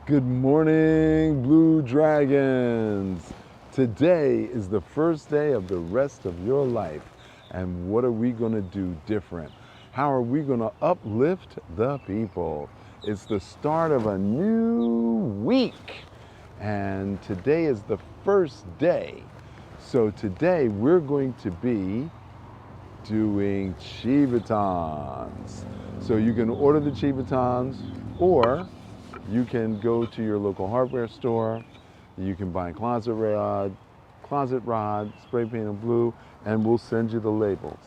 Good morning, Blue Dragons. Today is the first day of the rest of your life. And what are we going to do different? How are we going to uplift the people? It's the start of a new week. And today is the first day. So today we're going to be doing Chi Batons. So you can order the Chi Batons, or you can go to your local hardware store. You can buy a closet rod, spray painted blue, and we'll send you the labels.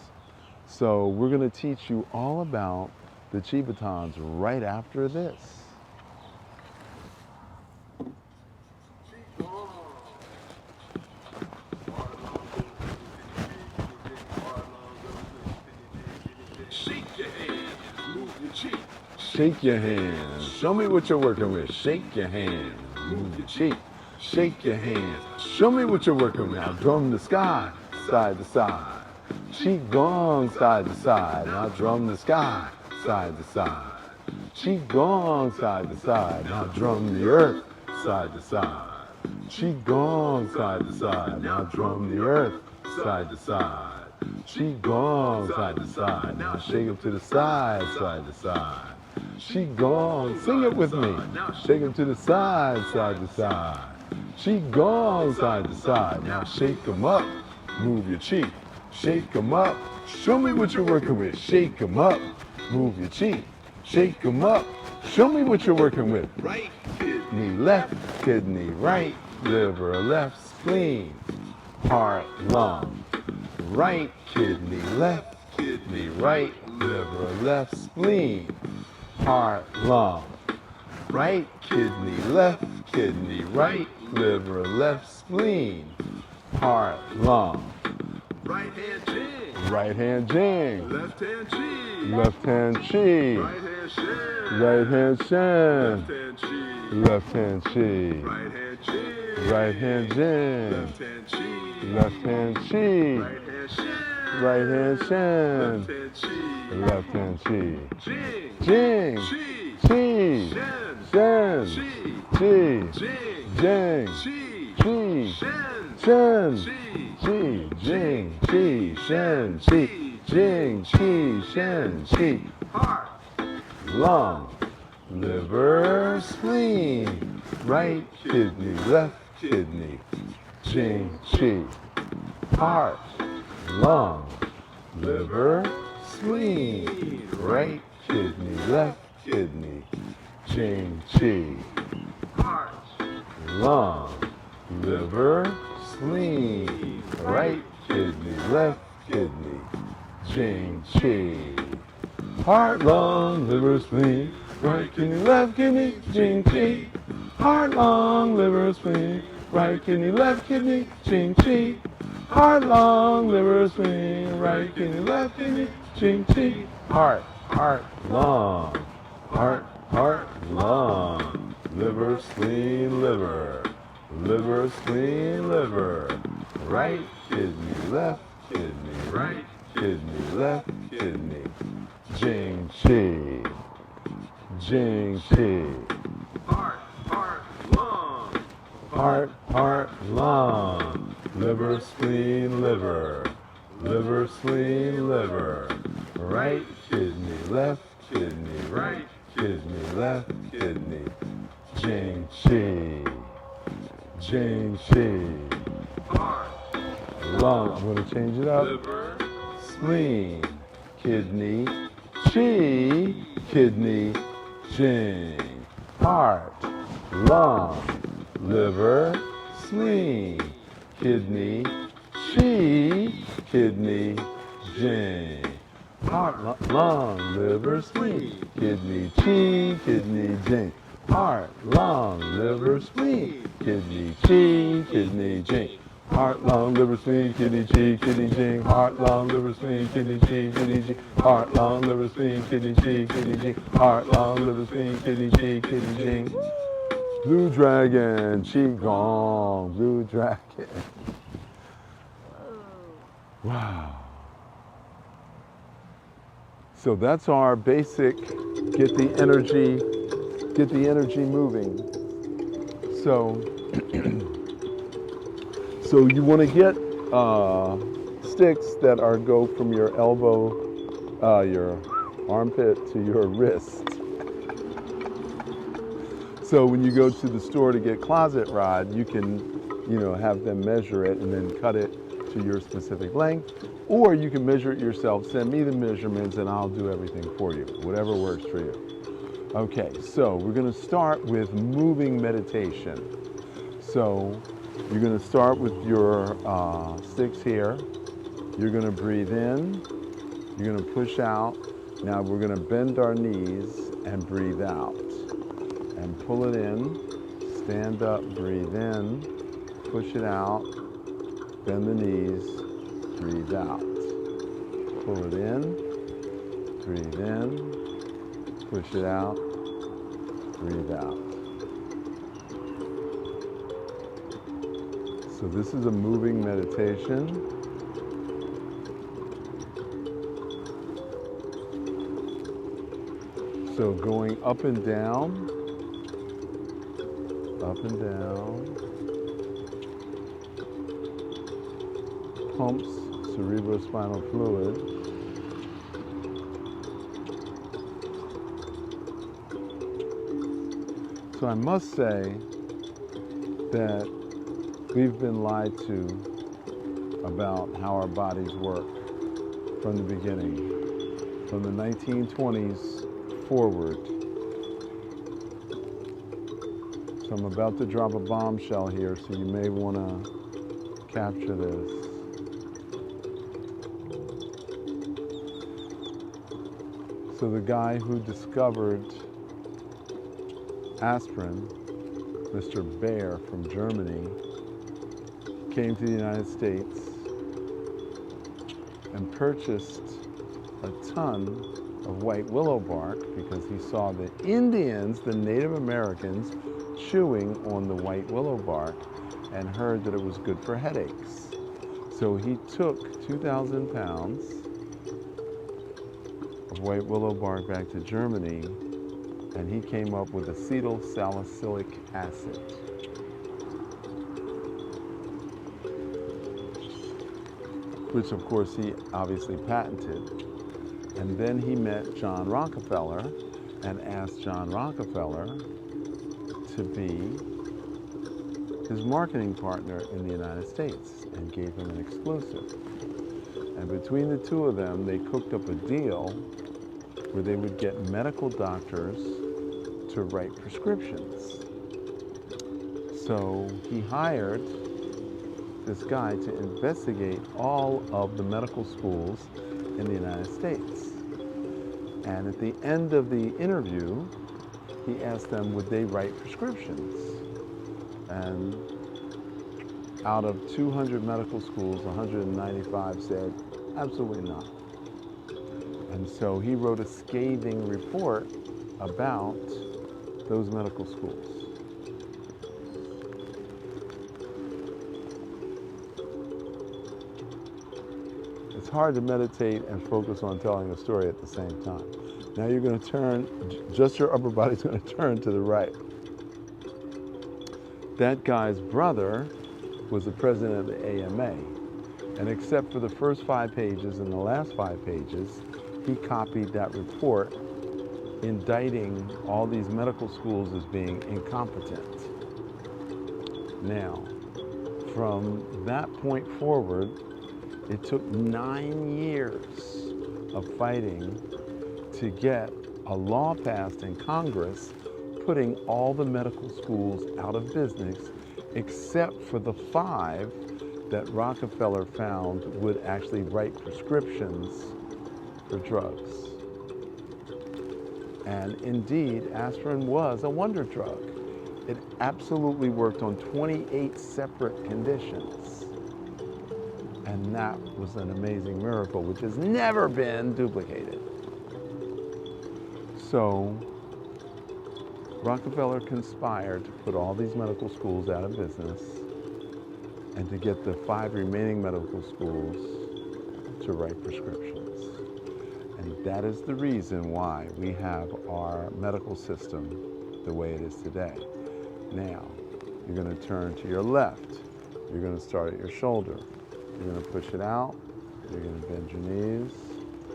So we're going to teach you all about the Chi Batons right after this. Shake your hands. Show me what you're working with. Shake your hands. Move your cheek. Shake your hands. Show me what you're working with. Now drum the sky, side to side. Qigong, side to side. Now drum the sky, side to side. Qigong, side to side. Now drum the earth, side to side. Qigong, side to side. Now drum the earth, side to side. Qigong, side to side. Now shake them to the side, side to side. Qigong, sing it with me. Shake them to the side, side to side. Qigong, side to side. Now shake them up, move your cheek. Shake them up, show me what you're working with. Shake them up, move your cheek. Shake them up, show me what you're working with. Right kidney, left kidney, right liver, left spleen, heart, lung. Right kidney, left kidney, right liver, left spleen, heart, lung. Right kidney, right liver, left spleen, heart, lung. Right hand jing. Right hand jing. Left hand chi. Left hand chi. Right hand shan. Right hand shan. Left hand chi. Left hand chi. Right hand jing. Right hand jing. Left hand chi. Left hand chi. Right hand shan. Right hand shan. Left hand chi. Left hand chi. Jing. Jing. Chi. Chi. Shan. Shan. Chi. Chi. Jing. Jing. Chi. Chi. Shan. Shan. Chi. Chi. Jing. Chi. Shan. Chi. Jing. Chi. Shan. Chi. Heart. Lung, liver, spleen, right kidney, left kidney, jing, chi. Heart, lung, liver, spleen, right kidney, left kidney, jing, chi. Heart. Lung, liver, spleen, right kidney, left kidney, jing, chi. Heart, lung, liver, spleen, right kidney, left kidney, jing, chi. Heart, lung, liver, spleen, right kidney, left kidney, jing, chi. Heart, lung, liver, spleen, right kidney, left kidney, jing, chi. Heart, lung, lung, liver, spleen, liver, liver, spleen, liver, right kidney, left kidney, right kidney, left kidney. Jing, chi, jing, chi. Heart. Lung. Heart, lung, liver, spleen, liver, liver, spleen, liver, right kidney, left kidney, right kidney, left kidney, jing, chi, jing, chi. Heart. Lung, I'm going to change it up. Liver. Spleen, kidney, chi, kidney, jing. Heart, lung, liver, spleen, kidney, chi, kidney, jing. Heart, lung, liver, spleen, kidney, chi, kidney, jing. Heart, lung, liver, spleen, kidney, chi, kidney, jing. Heart, lung, liver, spleen, kidney, chi, kidney, jing. Heart, lung, liver, spleen, kidney, chi, kidney, jing. Heart, lung, liver, spleen, kidney, chi, kidney, jing. Heart, lung, liver, spleen, kidney, chi, kidney, jing. Blue Dragon, Qigong, Blue Dragon. Wow. So that's our basic get the energy moving So, so you want to get sticks that go from your elbow, your armpit to your wrist. So when you go to the store to get closet rod, you can, have them measure it and then cut it to your specific length. Or you can measure it yourself, send me the measurements, and I'll do everything for you, whatever works for you. Okay, so we're going to start with moving meditation. So you're going to start with your sticks here. You're going to breathe in. You're going to push out. Now we're going to bend our knees and breathe out. And pull it in. Stand up, breathe in. Push it out. Bend the knees. Breathe out. Pull it in. Breathe in. Push it out. Breathe out. So this is a moving meditation. So going up and down, pumps cerebrospinal fluid. So I must say that we've been lied to about how our bodies work from the beginning, from the 1920s forward. So I'm about to drop a bombshell here, so you may want to capture this. So the guy who discovered aspirin, Mr. Bayer from Germany, came to the United States and purchased a ton of white willow bark because he saw the Indians, the Native Americans, chewing on the white willow bark and heard that it was good for headaches. So he took 2,000 pounds of white willow bark back to Germany, and he came up with acetyl salicylic acid. Which of course he obviously patented. And then he met John Rockefeller and asked John Rockefeller to be his marketing partner in the United States and gave him an exclusive. And between the two of them, they cooked up a deal where they would get medical doctors to write prescriptions. So he hired this guy to investigate all of the medical schools in the United States. And at the end of the interview, he asked them, would they write prescriptions? And out of 200 medical schools, 195 said, absolutely not. And so he wrote a scathing report about those medical schools. It's hard to meditate and focus on telling a story at the same time. Now you're going to turn, just your upper body's going to turn to the right. That guy's brother was the president of the AMA. And except for the first 5 pages and the last 5 pages, he copied that report indicting all these medical schools as being incompetent. Now, from that point forward, it took 9 years of fighting to get a law passed in Congress putting all the medical schools out of business except for the 5 that Rockefeller found would actually write prescriptions for drugs. And indeed, aspirin was a wonder drug. It absolutely worked on 28 separate conditions. And that was an amazing miracle, which has never been duplicated. So Rockefeller conspired to put all these medical schools out of business and to get the 5 remaining medical schools to write prescriptions. And that is the reason why we have our medical system the way it is today. Now, You're going to turn to your left. You're going to start at your shoulder. You're going to push it out. You're going to bend your knees.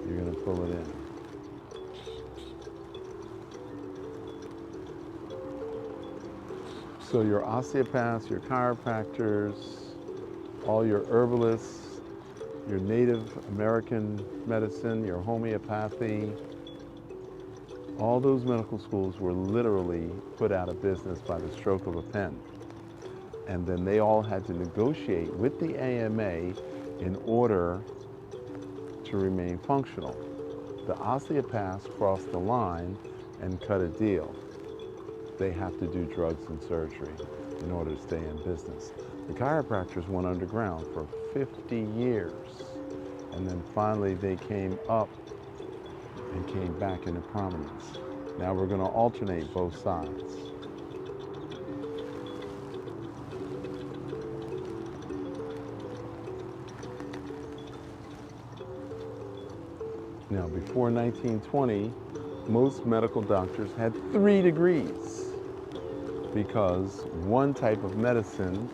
You're going to pull it in. So your osteopaths, your chiropractors, all your herbalists, your Native American medicine, your homeopathy, all those medical schools were literally put out of business by the stroke of a pen. And then they all had to negotiate with the AMA in order to remain functional. The osteopaths crossed the line and cut a deal. They have to do drugs and surgery in order to stay in business. The chiropractors went underground for 50 years. And then finally they came up and came back into prominence. Now we're going to alternate both sides. Now, before 1920, most medical doctors had 3 degrees because one type of medicine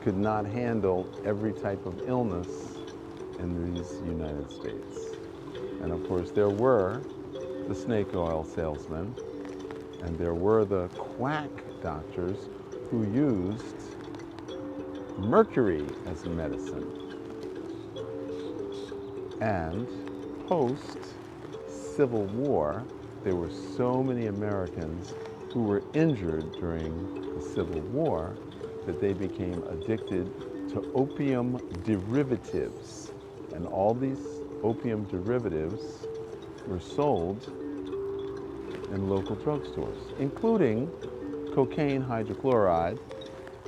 could not handle every type of illness in these United States. And of course, there were the snake oil salesmen, and there were the quack doctors who used mercury as a medicine. And post-Civil War, there were so many Americans who were injured during the Civil War that they became addicted to opium derivatives. And all these opium derivatives were sold in local drugstores, including cocaine hydrochloride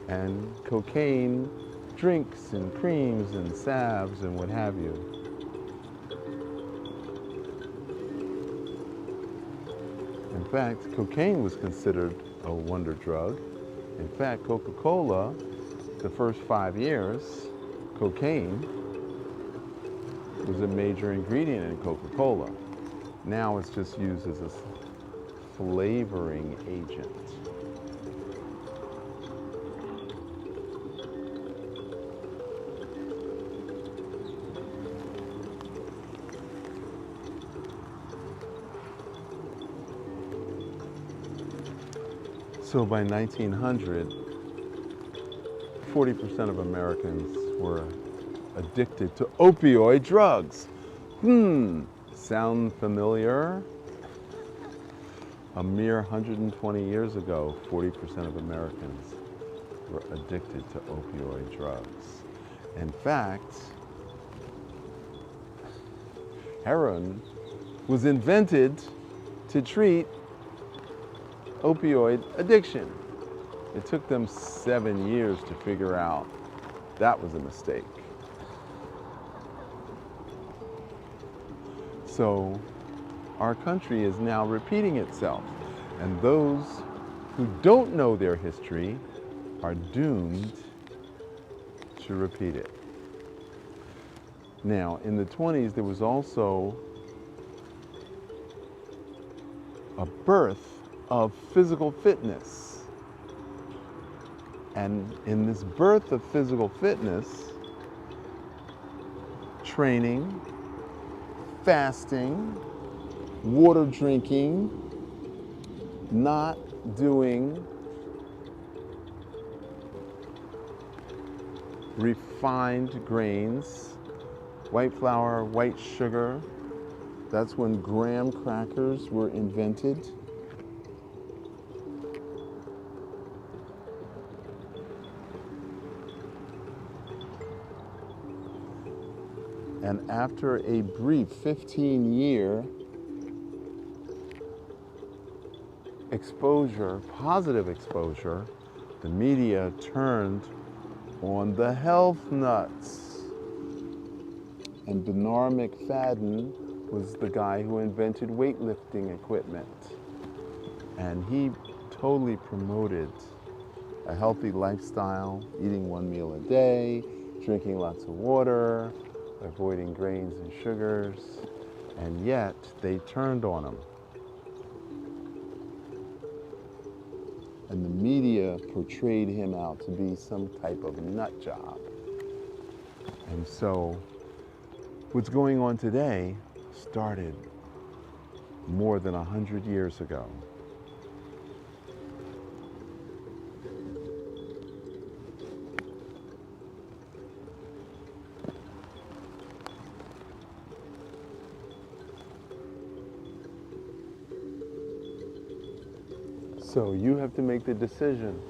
and cocaine drinks and creams and salves and what have you. In fact, cocaine was considered a wonder drug. In fact, Coca-Cola, the first 5 years, cocaine was a major ingredient in Coca-Cola. Now it's just used as a flavoring agent. So by 1900, 40% of Americans were addicted to opioid drugs. Sound familiar? A mere 120 years ago, 40% of Americans were addicted to opioid drugs. In fact, heroin was invented to treat opioid addiction. It took them 7 years to figure out that was a mistake. So our country is now repeating itself, and those who don't know their history are doomed to repeat it. Now, in the 20s, there was also a birth of physical fitness. And in this birth of physical fitness, training, fasting, water drinking, not doing refined grains, white flour, white sugar. That's when graham crackers were invented. And after a brief 15-year exposure, positive exposure, the media turned on the health nuts. And Bernard McFadden was the guy who invented weightlifting equipment. And he totally promoted a healthy lifestyle, eating 1 meal a day, drinking lots of water, avoiding grains and sugars, and yet they turned on him. And the media media portrayed him out to be some type of nut job. And so what's going on today started more than 100 years ago. So you have to make the decision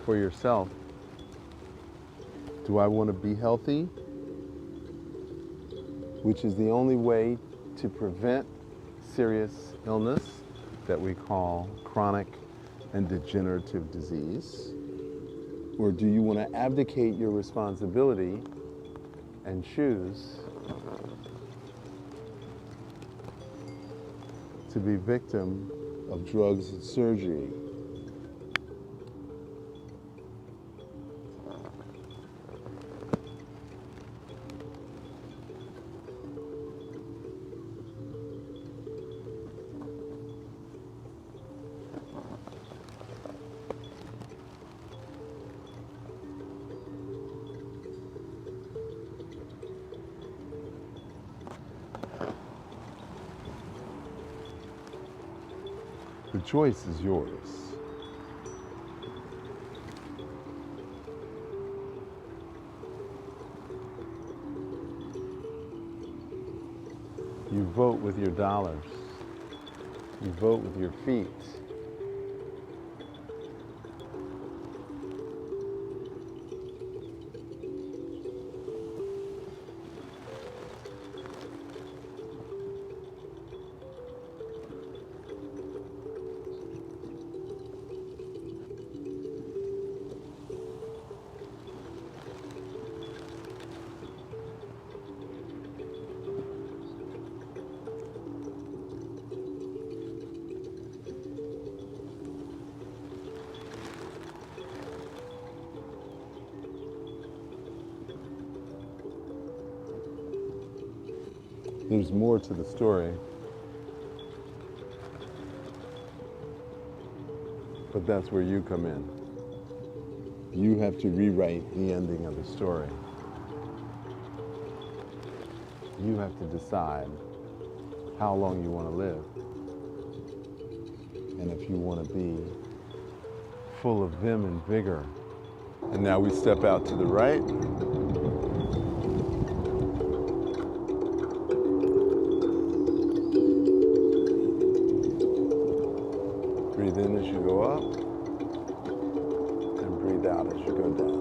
for yourself. Do I want to be healthy? Which is the only way to prevent serious illness that we call chronic and degenerative disease? Or do you want to abdicate your responsibility and choose to be victim of drugs and surgery? The choice is yours. You vote with your dollars. You vote with your feet. There's more to the story, but that's where you come in. You have to rewrite the ending of the story. You have to decide how long you want to live, and if you want to be full of vim and vigor. And now we step out to the right. Breathe in as you go up, and breathe out as you go down.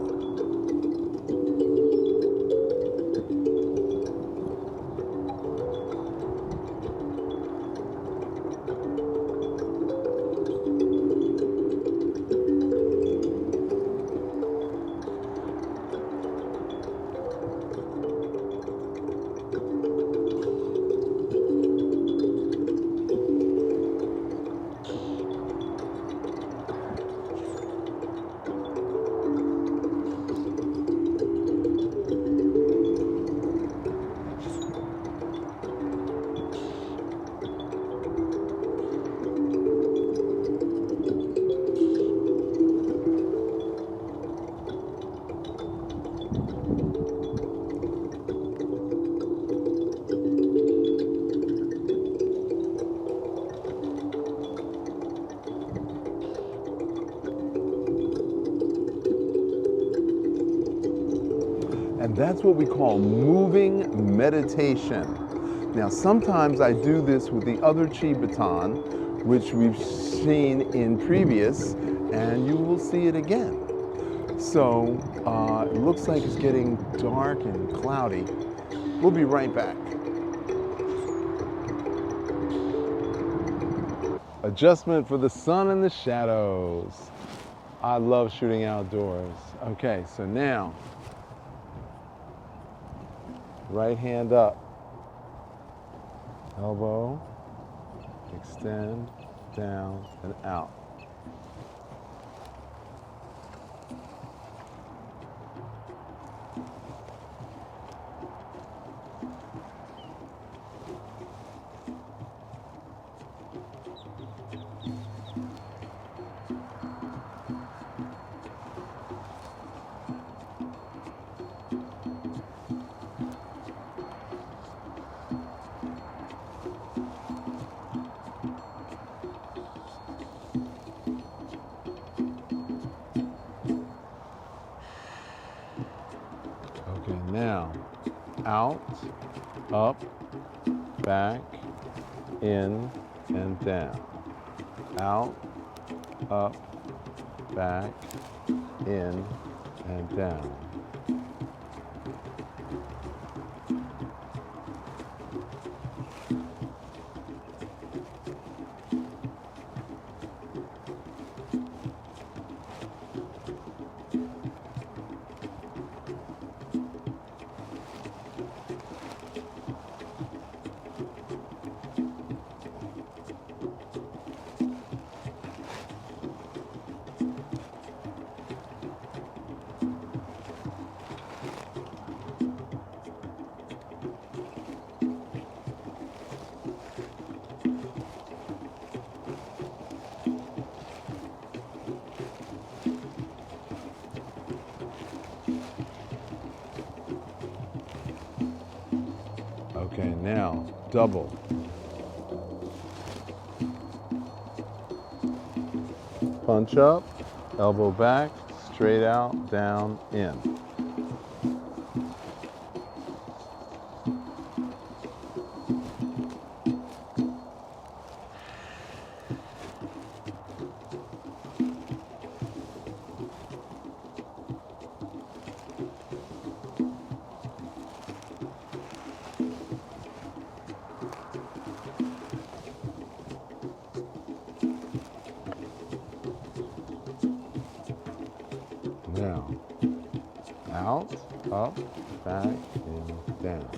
And that's what we call moving meditation. Now, sometimes I do this with the other chi baton, which we've seen in previous, and you will see it again. So it looks like it's getting dark and cloudy. We'll be right back. Adjustment for the sun and the shadows. I love shooting outdoors. Okay, so now, right hand up, elbow, extend, down, and out. now out, up, back, in, and down. Out, up, back, in, and down. Okay, now double. Punch up, elbow back, straight out, down, in. Now, out, up, back, and down.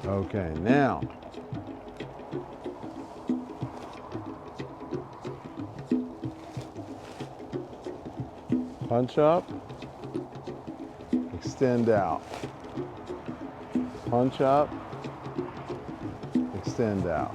Okay, now punch up, extend out. Punch up, extend out.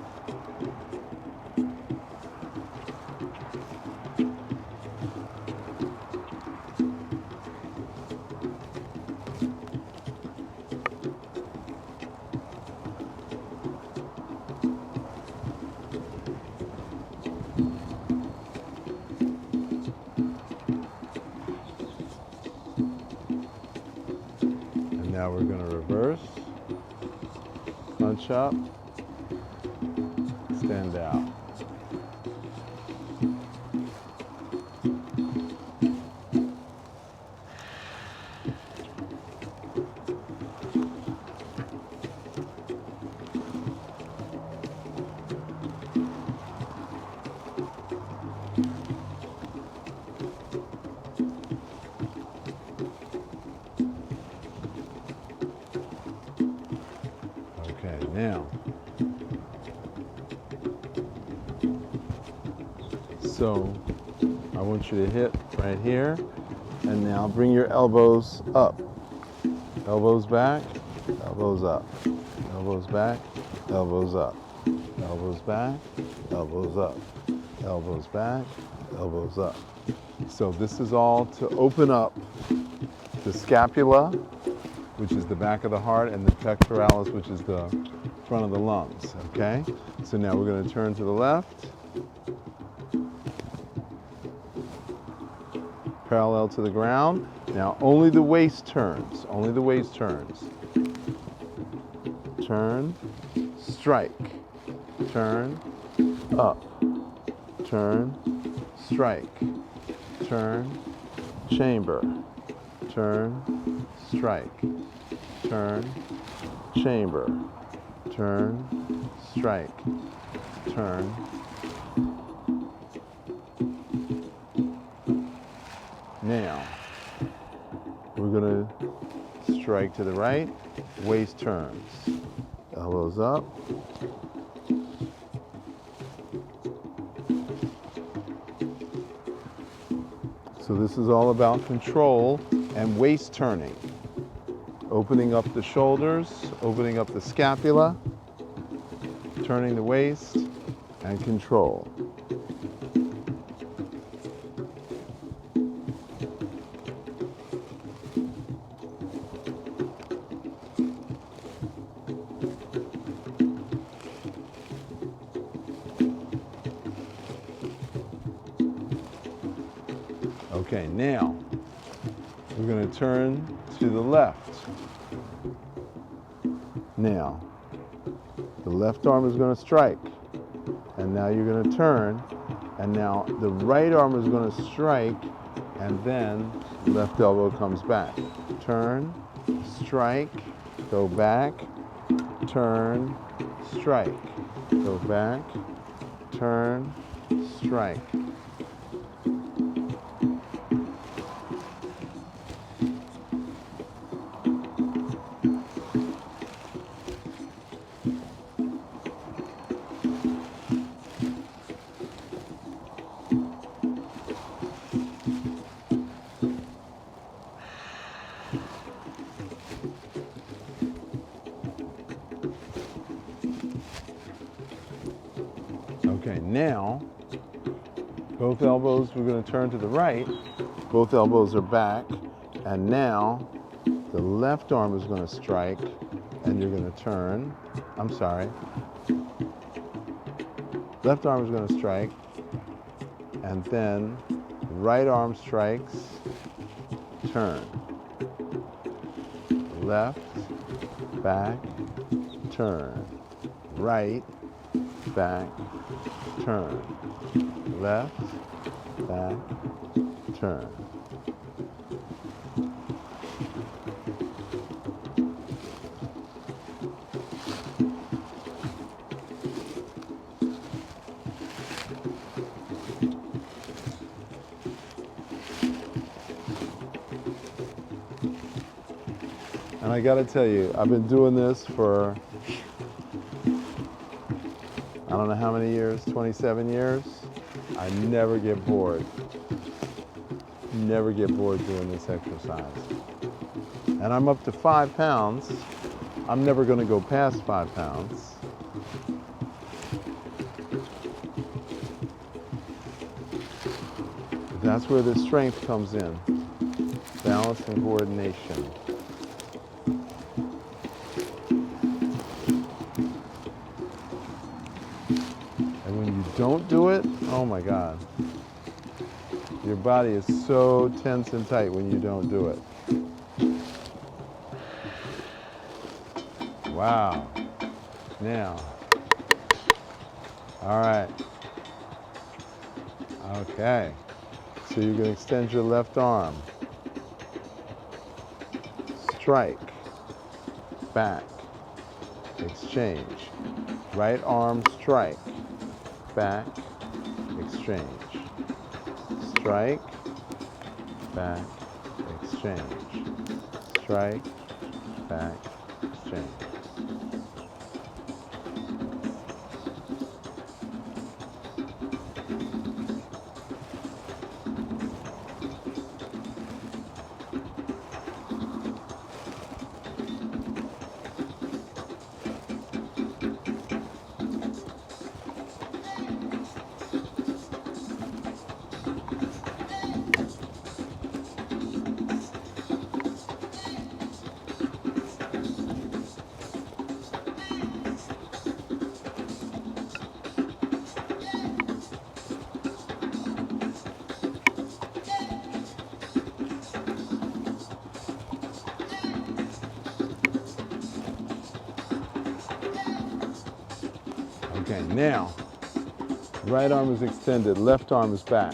Now we're going to reverse, punch up, extend out. Okay, now, so I want you to hit right here, and now bring your elbows up. Elbows back, elbows up. Elbows back, elbows up. Elbows back, elbows up. Elbows back, elbows up. So this is all to open up the scapula, which is the back of the heart, and the pectoralis, which is the front of the lungs, okay? So now we're going to turn to the left, parallel to the ground. Now only the waist turns, only the waist turns. Turn, strike, turn, up, turn, strike, turn, chamber, turn, strike, turn, chamber, turn, strike, turn. Now, we're going to strike to the right, waist turns, elbows up, so this is all about control and waist turning. Opening up the shoulders, opening up the scapula, turning the waist, and control. Okay, now we're going to turn to the left. Now, the left arm is going to strike, and now you're going to turn, and now the right arm is going to strike, and then left elbow comes back. Turn, strike, go back, turn, strike, go back, turn, strike. Okay, now, both elbows, we're going to turn to the right. Both elbows are back. And now, the left arm is going to strike, and you're going to turn. I'm sorry. Left arm is going to strike, and then right arm strikes, turn. Left, back, turn. Right, back, turn. Left, back, turn. And I gotta tell you, I've been doing this for, I don't know how many years, 27 years. I never get bored. Never get bored doing this exercise. And I'm up to 5 pounds. I'm never gonna go past 5 pounds. That's where the strength comes in. Balance and coordination. And when you don't do it, oh my God. Your body is so tense and tight when you don't do it. Wow. Now. All right. Okay. So you're going to extend your left arm. Strike. Back. Exchange. Right arm strike. Back. Exchange. Strike, back, exchange. Strike, back, exchange. Okay, now, right arm is extended, left arm is back.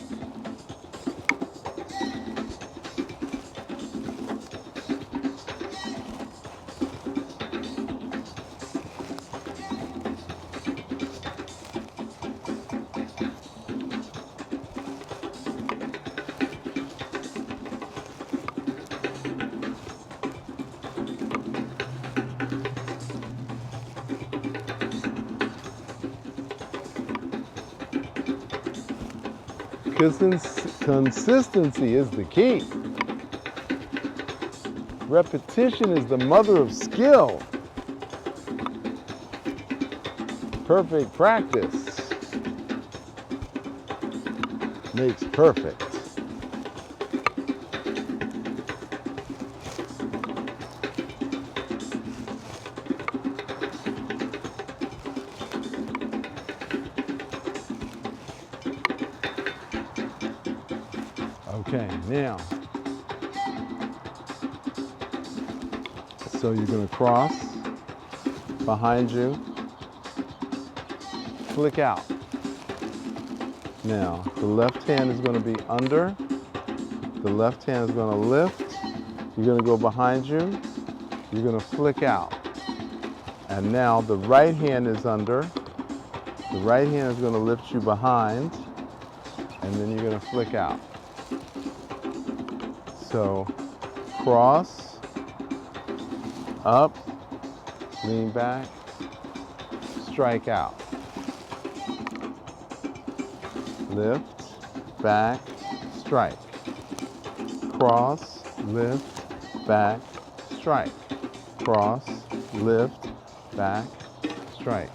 Consistency is the key. Repetition is the mother of skill. Perfect practice makes perfect. Okay, now, so you're going to cross behind you, flick out. Now, the left hand is going to be under, the left hand is going to lift, you're going to go behind you, you're going to flick out. And now the right hand is under, the right hand is going to lift you behind, and then you're going to flick out. So, cross, up, lean back, strike out. Lift, back, strike. Cross, lift, back, strike. Cross, lift, back, strike.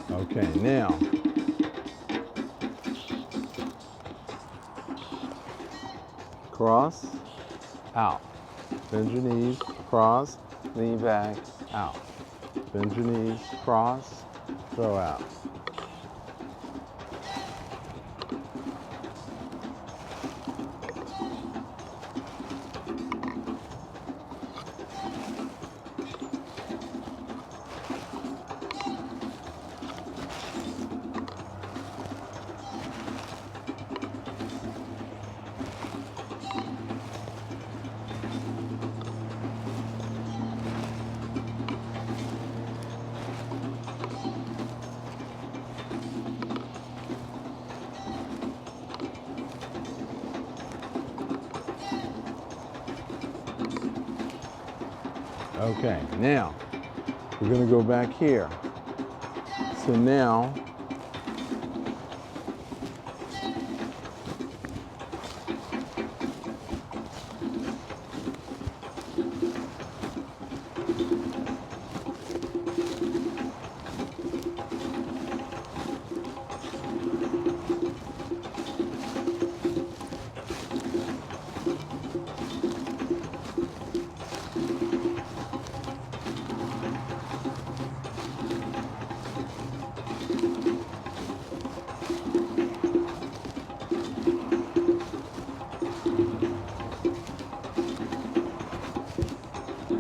Okay, now, cross, out. Bend your knees, cross, lean back, out. Bend your knees, cross, throw out. Okay, now we're going to go back here. So now,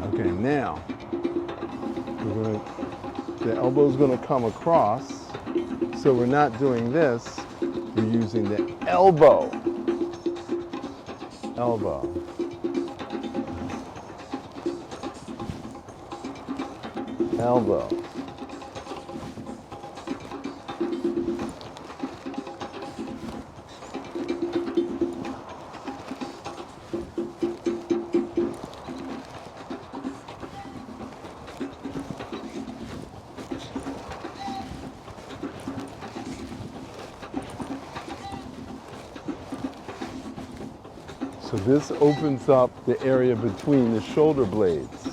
okay, now the elbow's going to come across. So we're not doing this. We're using the elbow. Elbow. Elbow. So this opens up the area between the shoulder blades.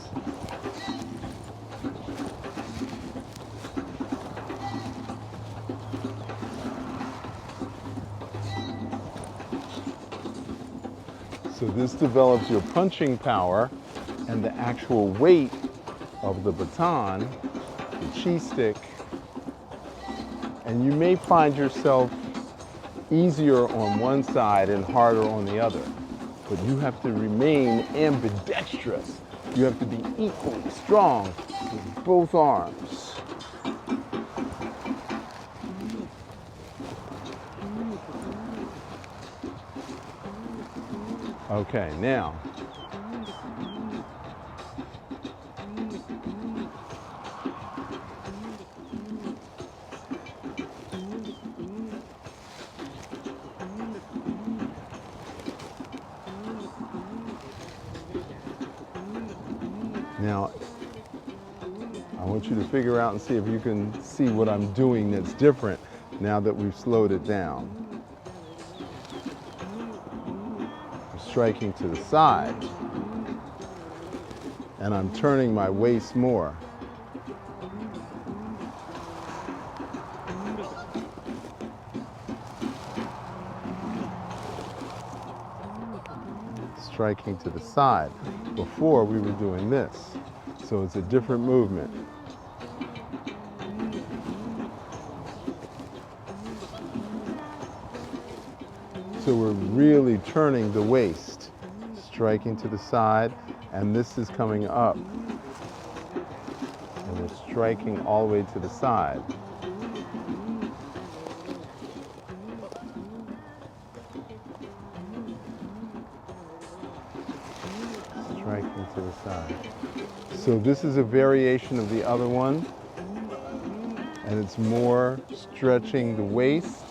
So this develops your punching power and the actual weight of the baton, the chi stick, and you may find yourself easier on one side and harder on the other. but you have to remain ambidextrous. You have to be equally strong with both arms. Okay, now. Now, I want you to figure out and see if you can see what I'm doing that's different now that we've slowed it down. I'm striking to the side, and I'm turning my waist more. Striking to the side. Before we were doing this, so it's a different movement. So we're really turning the waist, striking to the side, and this is coming up. And we're striking all the way to the side. Striking to the side. So this is a variation of the other one, and it's more stretching the waist.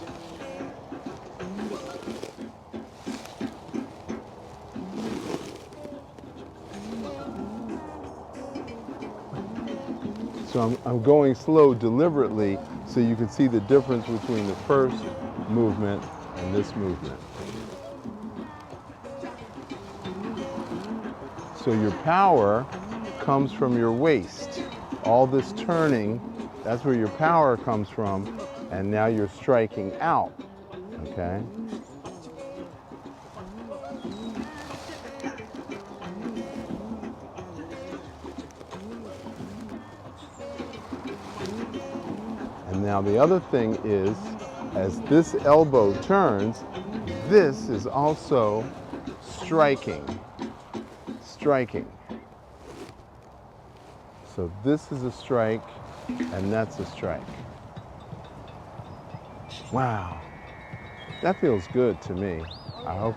So I'm going slow deliberately so you can see the difference between the first movement and this movement. So your power comes from your waist. All this turning, that's where your power comes from, and now you're striking out, okay? And now the other thing is, as this elbow turns, this is also striking. Striking. So this is a strike, and that's a strike. Wow, that feels good to me. I hope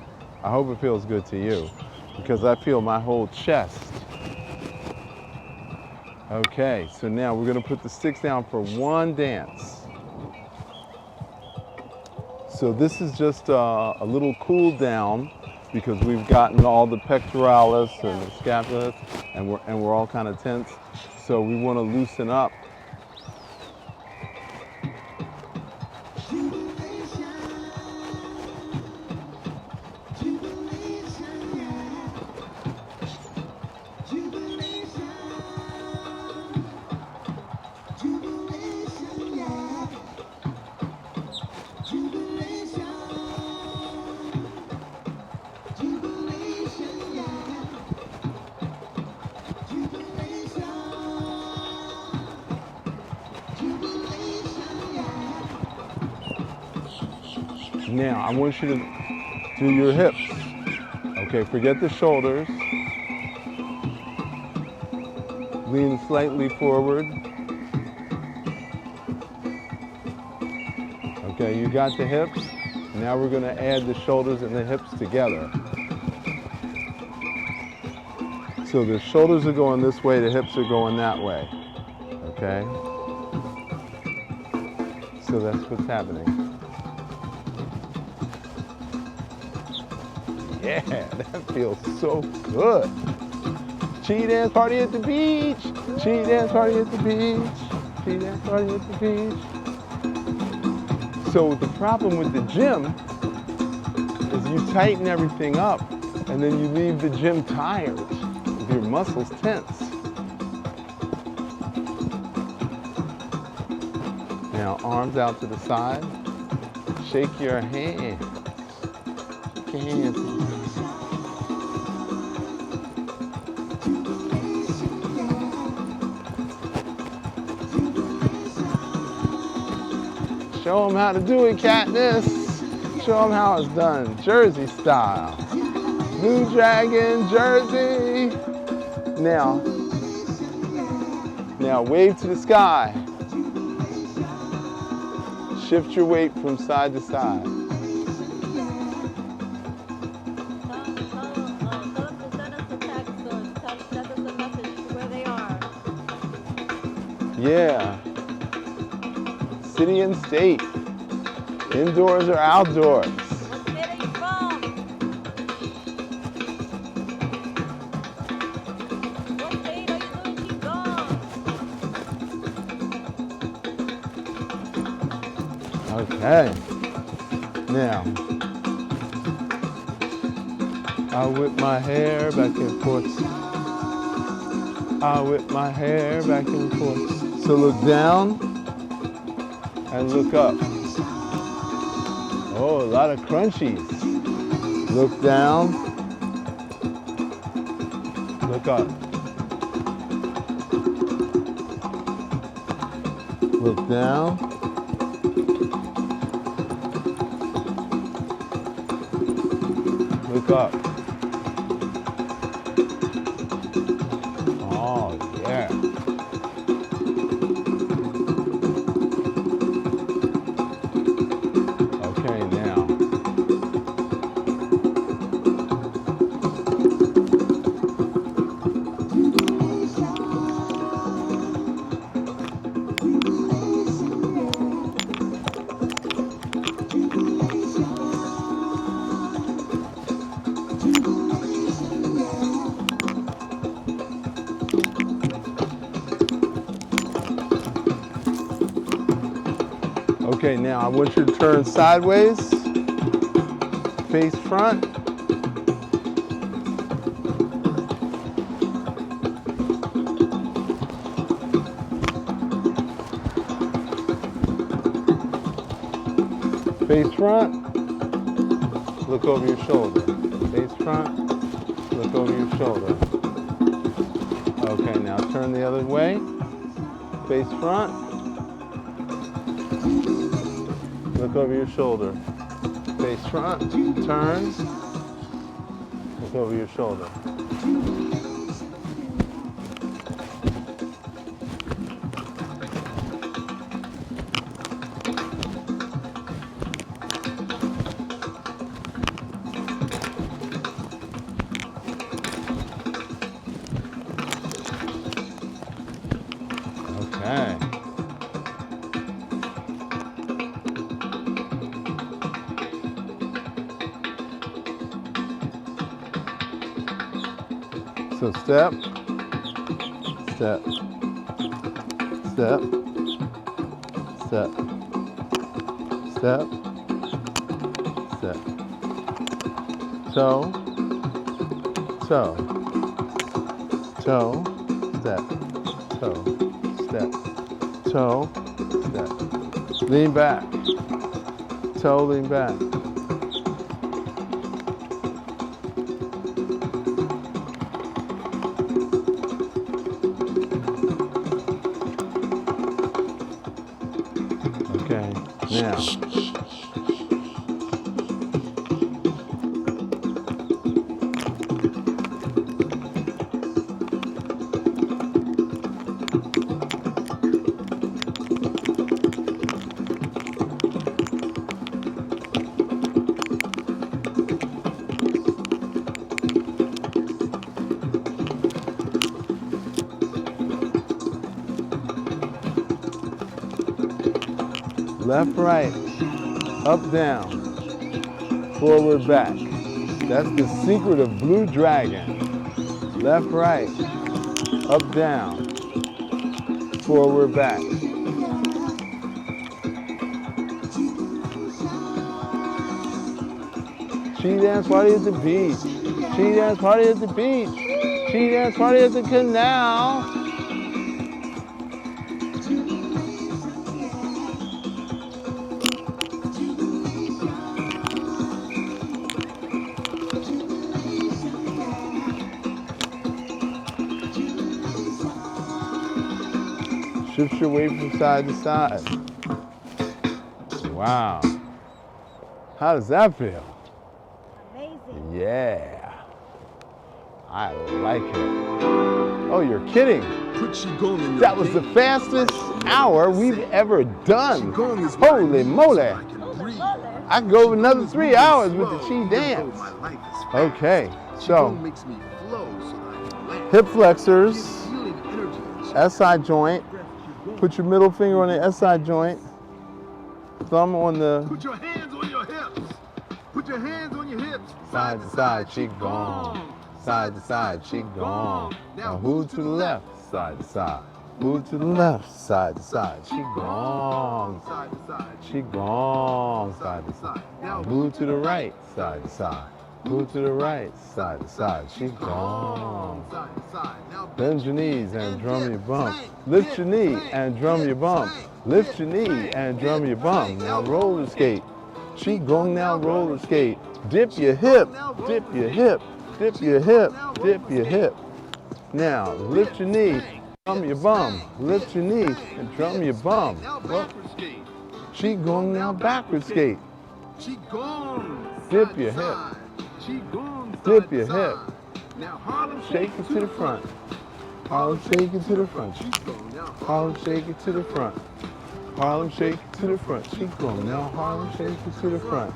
it feels good to you, because I feel my whole chest. Okay, so now we're gonna put the sticks down for one dance. So this is just a little cool down, because we've gotten all the pectoralis and the scapulas, and we're all kind of tense. So we want to loosen up. Now, I want you to do your hips. Okay, forget the shoulders. Lean slightly forward. Okay, you got the hips. Now we're going to add the shoulders and the hips together. So the shoulders are going this way, the hips are going that way. Okay? So that's what's happening. Yeah, that feels so good. Chi dance party at the beach. Chi dance party at the beach. Chi dance party at the beach. So the problem with the gym is you tighten everything up and then you leave the gym tired with your muscles tense. Now arms out to the side. Shake your hands. Shake your hands. Show them how to do it, Katniss. Show them how it's done, Jersey style. Blue Dragon jersey. Now wave to the sky. Shift your weight from side to side. Yeah. City and state. Indoors or outdoors. What state are you from? What state are you doing Qigong? Okay. Now, I whip my hair back and forth. I whip my hair back and forth. So look down and look up. Oh, a lot of crunchies. Look down. Look up. Look down. Look up. Oh, yeah. Okay, now. Okay, now I want you to turn sideways, face front. Face front, look over your shoulder. Face front, look over your shoulder. Okay, now turn the other way. Face front, look over your shoulder. Face front, turn, look over your shoulder. Okay. So step, step, step, step, step, step. Toe, toe, toe, step, toe, step, toe, step. Lean back, toe, lean back. Okay, now. Left, right, up, down, forward, back. That's the secret of Blue Dragon. Left, right, up, down, forward, back. She dance party at the beach. She dance party at the beach. She dance party at the canal. Shift your weight from side to side. Wow. How does that feel? Amazing. Yeah. I like it. Oh, you're kidding. Put Qigong in your That was the game. fastest hour we've ever done. Qigong is what I Holy need moly. so I can Holy breathe. moly. I could go over another Qigong is 3 moving hours with slow, the Qi even though dance. my life is fast. Okay, Qigong so makes me flow so that I can laugh. hip flexors, Give healing energy and SI joint. Qigong. Put your middle finger on the SI joint. Thumb on the Put your hands on your hips. Put your hands on your hips. side to side, Qigong. Side to side, Qigong. Now move to the left, side to side. Move to the left, side to side, Qigong. Side to side. Qigong, side to side. Now move to the right, side to side. Move to the right, side to side, Qigong. Side to side. Now Bend your knees and drum your bum. Lift your knee and drum your bum. Lift your knee and drum your bum. Now roller skate. Qigong, now roller skate. Dip your hip, dip your hip, dip your hip, dip your hip. Now lift your knee, drum your bum. Lift your knee and drum your bum. Now Well, backward skate. Qigong, now backward skate. Qigong. Dip Side your to hip. side. Qigong. Dip Side to your side. hip. Now Harlem Shake it to the front. Harlem shake it to the front. Qigong. Now Harlem shake it to the front. Harlem shake it to the front. Qigong, now Harlem shake it to the front.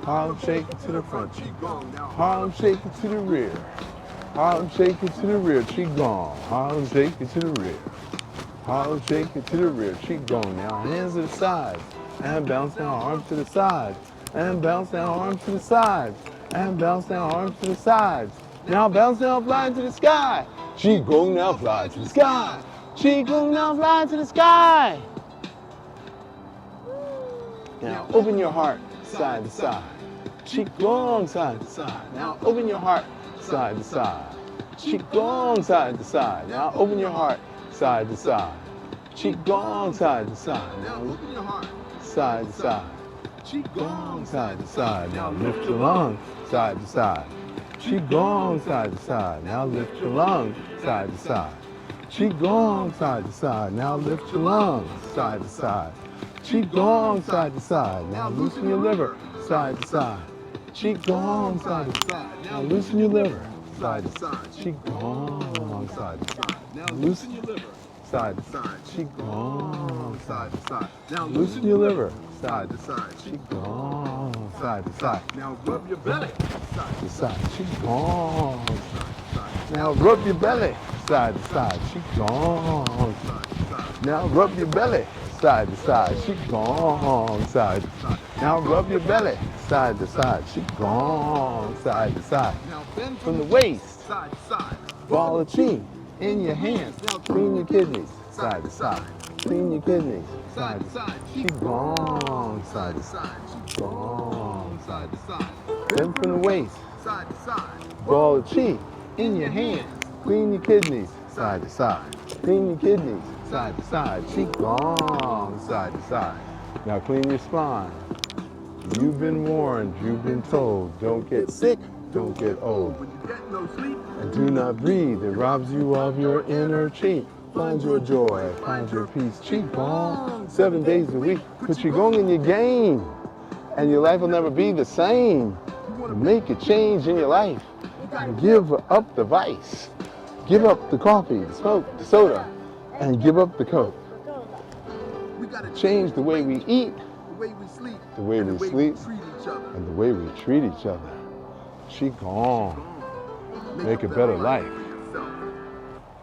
Harlem shake it to the front. Qigong. Now Harlem shake it to the rear. Harlem shake it to the rear. Qigong. Harlem shake it to the rear. Harlem shake it to the rear. Qigong. Now hands to the side. And bounce down, arms to the side. And bounce down, arms to the side. And bounce down, arms to the sides. Now bounce down, fly to the sky. Qigong, now fly to the sky. Qigong, now fly to the sky. Now open your heart, side to side. Qigong, side to side. Now open your heart, side to side. Qigong, side to side. Now open your heart, side to side. Qigong, side to side. Now Now open your heart. side to side. Qigong. Side to side. Now lift your lungs, side to side. Qigong, side to side. Now lift your lungs, side to side. Qigong, side to side. Now lift your lungs, side to side. Qigong, side to side. Now loosen your liver, side to side. Qigong, side to side. Now loosen your liver, side to side. Qigong, side to side. Now loosen your liver. Side to Side. Qigong, Side to side. Now loosen your liver, Side side to side. Qigong, side to side. Now rub your belly. Side To side, Qigong. to side. Now rub your belly, side to side, Qigong. Side to side. Now rub your belly, side to side, Qigong, side to side. Now rub your belly, side to side, Qigong, side to side. Now bend From the waist, side to side. ball of chi in your hands. Now clean your kidneys, side to side. Clean your kidneys, Side to side. Qigong, side to Side side. to side. Qigong, Side to side. then from the waist, Side to side. ball of chi in your hands. Clean your kidneys, side to side. Clean your kidneys, side to side. Qigong, side to side. Now clean your spine. You've been warned, you've been told, don't get sick, don't get old. When you get no sleep, And do not breathe, it robs you of your inner chi. Find your joy, find your peace. Qigong, 7 days a week. Put Qigong in your game, and your life will never be the same. Make a change in your life. Give up the vice. Give up the coffee, the smoke, the soda, and give up the coke. we gotta Change the way we eat, the way we sleep, the way and we the sleep, treat each other. and the way we treat each other. Qigong. Make a better life. for yourself.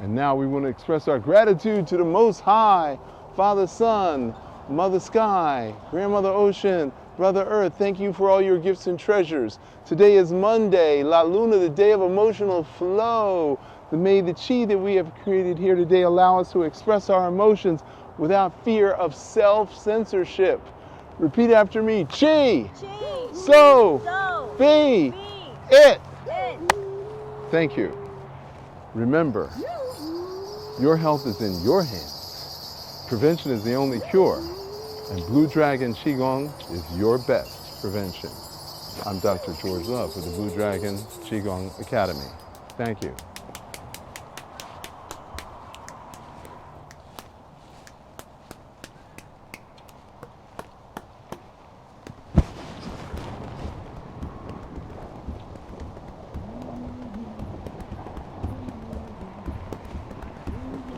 And now we want to express our gratitude to the Most High, Father Sun, Mother Sky, Grandmother Ocean, Brother Earth. Thank you for all your gifts and treasures. Today is Monday, La Luna, the day of emotional flow. May the chi that we have created here today allow us to express our emotions without fear of self-censorship. Repeat after me. Chi, Chi. so, So. be, Be. it. It. Thank you. Remember, your health is in your hands. Prevention is the only cure. And Blue Dragon Qigong is your best prevention. I'm Dr. George Love with the Blue Dragon Qigong Academy. Thank you.